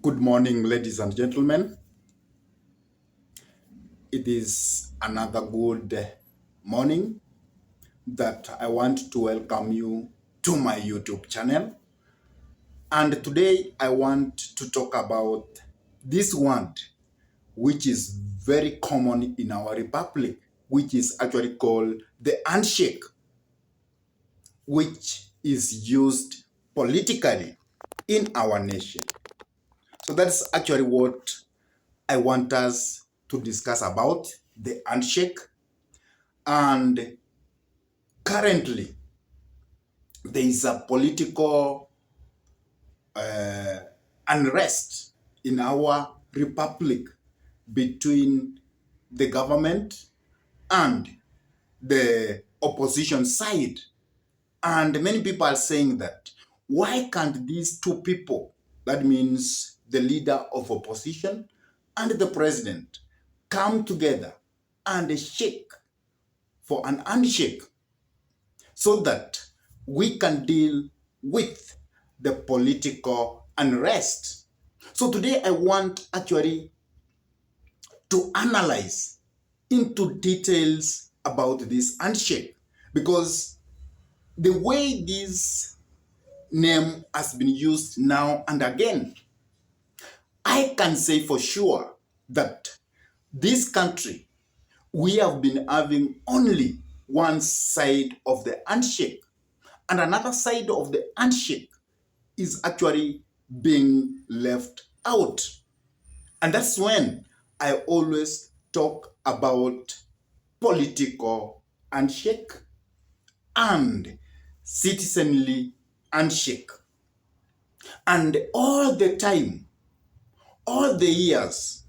Good morning, ladies and gentlemen. It is another good morning that I want to welcome you to my YouTube channel. And today I want to talk about this word, which is very common in our republic, which is actually called the handshake, which is used politically in our nation. So that's actually what I want us to discuss about the handshake. And currently, there is a political unrest in our republic between the government and the opposition side. And many people are saying that why can't these two people, that means the leader of opposition and the president, come together and shake for an handshake so that we can deal with the political unrest. So today I want actually to analyze into details about this handshake, because the way this name has been used now and again, I can say for sure that this country, we have been having only one side of the handshake, and another side of the handshake is actually being left out. And that's when I always talk about political handshake and citizenly handshake. And all the time, all the years,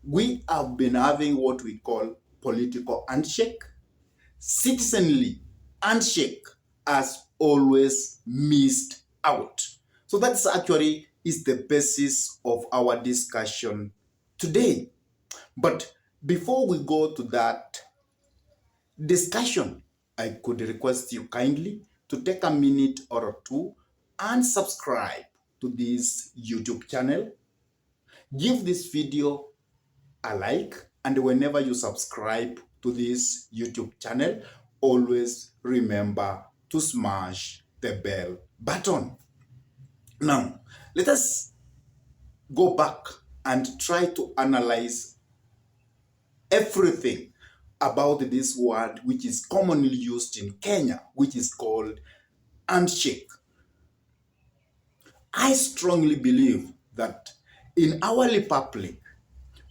we have been having what we call political handshake. Citizenly handshake has always missed out. So that's actually is the basis of our discussion today. But before we go to that discussion, I could request you kindly to take a minute or two and subscribe to this YouTube channel. Give this video a like, and whenever you subscribe to this YouTube channel, always remember to smash the bell button. Now, let us go back and try to analyze everything about this word, which is commonly used in Kenya, which is called handshake. I strongly believe that in our republic,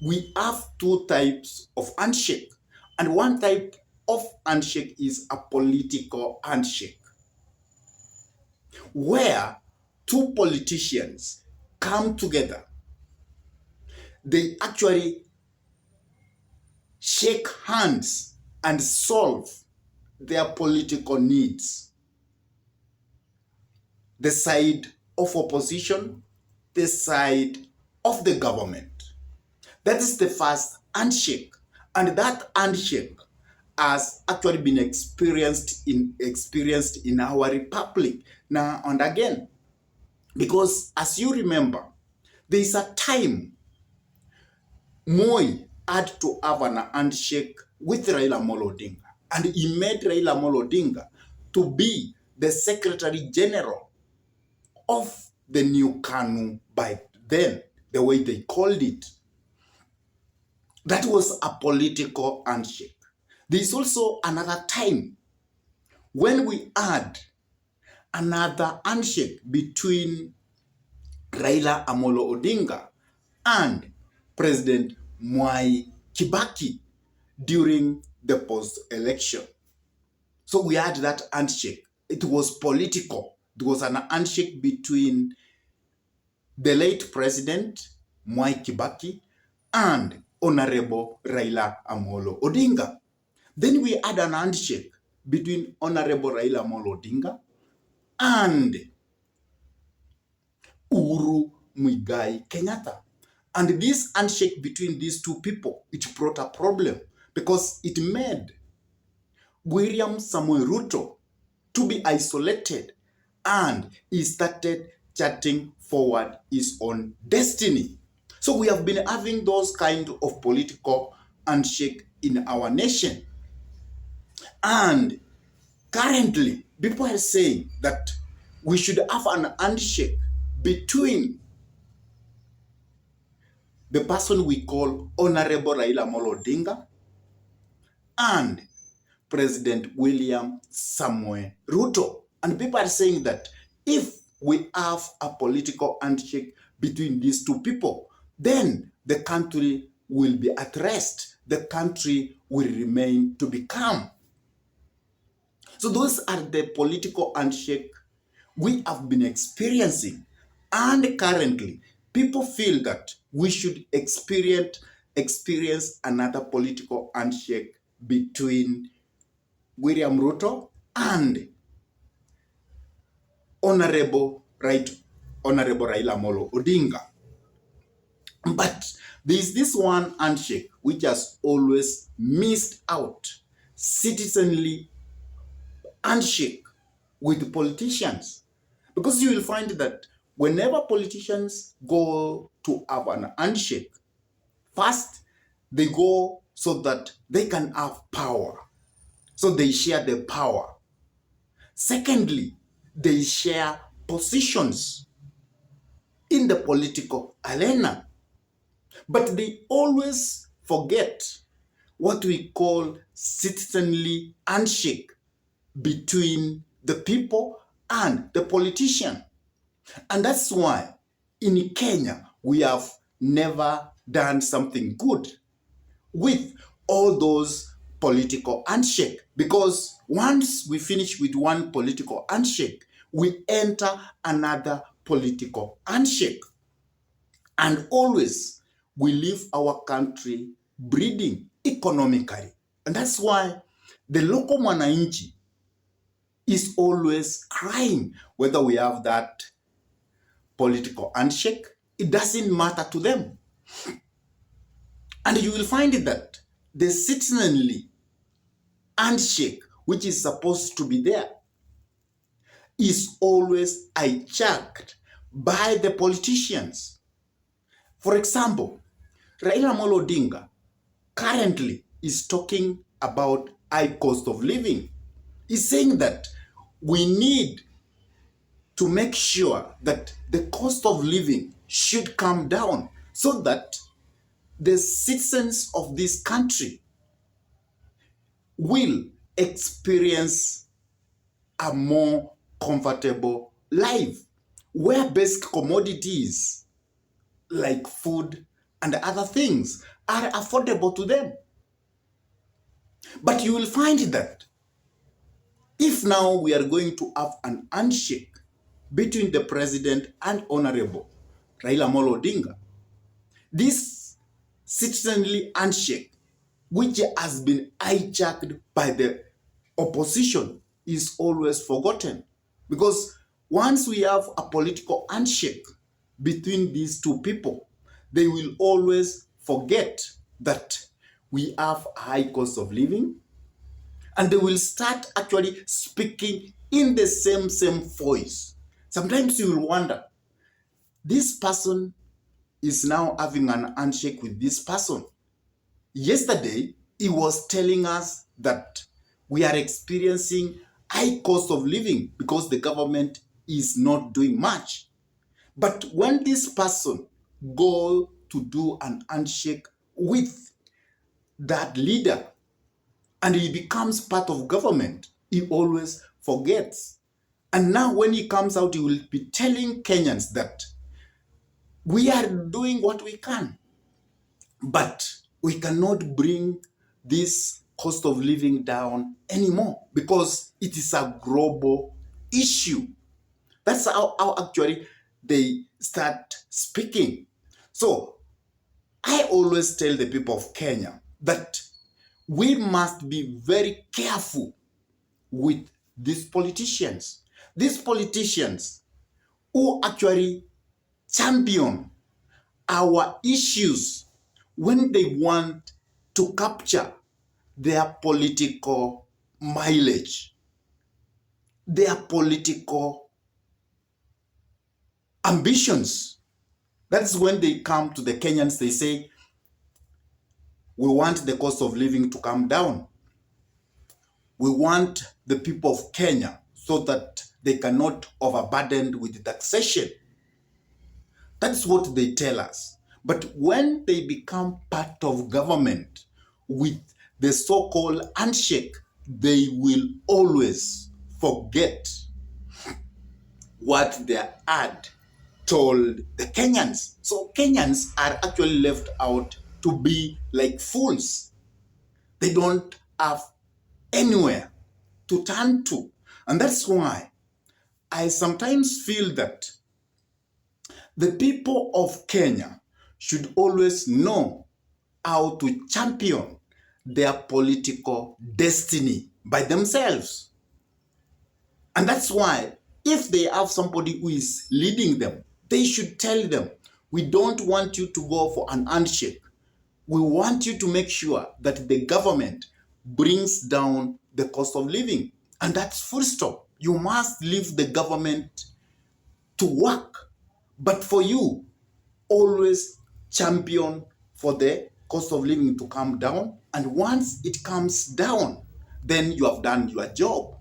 we have two types of handshake. And one type of handshake is a political handshake, where two politicians come together. They actually shake hands and solve their political needs. The side of opposition, the side of the government. That is the first handshake. And that handshake has actually been experienced in our republic now and again. Because as you remember, there is a time Moi had to have an handshake with Raila Odinga, and he made Raila Odinga to be the Secretary General of the new KANU by then, the way they called it. That was a political handshake. There is also another time when we had another handshake between Raila Amolo Odinga and President Mwai Kibaki during the post-election. So we had that handshake. It was political. It was an handshake between the late President Mwai Kibaki and Honorable Raila Amolo Odinga. Then we had an handshake between Honorable Raila Amolo Odinga and Uhuru Muigai Kenyatta. And this handshake between these two people, it brought a problem because it made William Samoei Ruto to be isolated, and he started charting forward his own destiny. So we have been having those kind of political handshake in our nation. And currently, people are saying that we should have an handshake between the person we call Honorable Raila Odinga and President William Samuel Ruto. And people are saying that if we have a political handshake between these two people, then the country will be at rest. The country will remain to be calm. So those are the political handshake we have been experiencing. And currently, people feel that we should experience another political handshake between William Ruto and Honorable Raila Odinga. But there is this one handshake which has always missed out: citizenly handshake with politicians. Because you will find that whenever politicians go to have an handshake, first they go so that they can have power. So they share the power. Secondly, they share positions in the political arena. But they always forget what we call citizenly handshake between the people and the politician. And that's why in Kenya, we have never done something good with all those political handshake. Because once we finish with one political handshake, we enter another political handshake. And always we leave our country breathing economically. And that's why the local mwananchi is always crying whether we have that political handshake. It doesn't matter to them. And you will find that the citizenly handshake, which is supposed to be there, is always hijacked by the politicians. For example, Raila Odinga currently is talking about high cost of living. He's saying that we need to make sure that the cost of living should come down so that the citizens of this country will experience a more comfortable life where basic commodities like food and other things are affordable to them. But you will find that if now we are going to have an handshake between the president and Honorable Raila Odinga, this citizenly handshake, which has been hijacked by the opposition, is always forgotten. Because once we have a political handshake between these two people, they will always forget that we have a high cost of living, and they will start actually speaking in the same voice. Sometimes you will wonder, this person is now having an handshake with this person. Yesterday, he was telling us that we are experiencing high cost of living because the government is not doing much. But when this person goes to do an handshake with that leader and he becomes part of government, he always forgets. And now when he comes out, he will be telling Kenyans that we are doing what we can, but we cannot bring this cost of living down anymore because it is a global issue. That's how actually they start speaking. So I always tell the people of Kenya that we must be very careful with these politicians. These politicians who actually champion our issues when they want to capture their political mileage, their political ambitions. That's when they come to the Kenyans, they say, we want the cost of living to come down. We want the people of Kenya so that they cannot overburdened with taxation. That's what they tell us. But when they become part of government with the so-called handshake, they will always forget what their ad told the Kenyans. So Kenyans are actually left out to be like fools. They don't have anywhere to turn to. And that's why I sometimes feel that the people of Kenya should always know how to champion their political destiny by themselves. And that's why if they have somebody who is leading them, they should tell them, we don't want you to go for an handshake. We want you to make sure that the government brings down the cost of living. And that's full stop. You must leave the government to work. But for you, always champion for the cost of living to come down. And once it comes down, then you have done your job.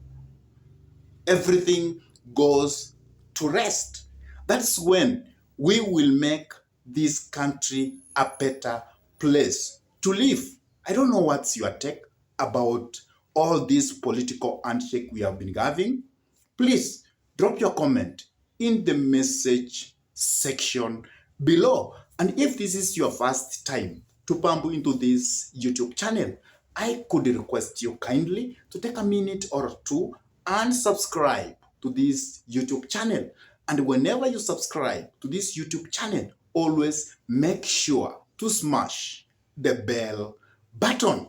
Everything goes to rest. That's when we will make this country a better place to live. I don't know what's your take about all this political handshake we have been having. Please drop your comment in the message section below. And if this is your first time to bump into this YouTube channel, I could request you kindly to take a minute or two and subscribe to this YouTube channel. And whenever you subscribe to this YouTube channel, always make sure to smash the bell button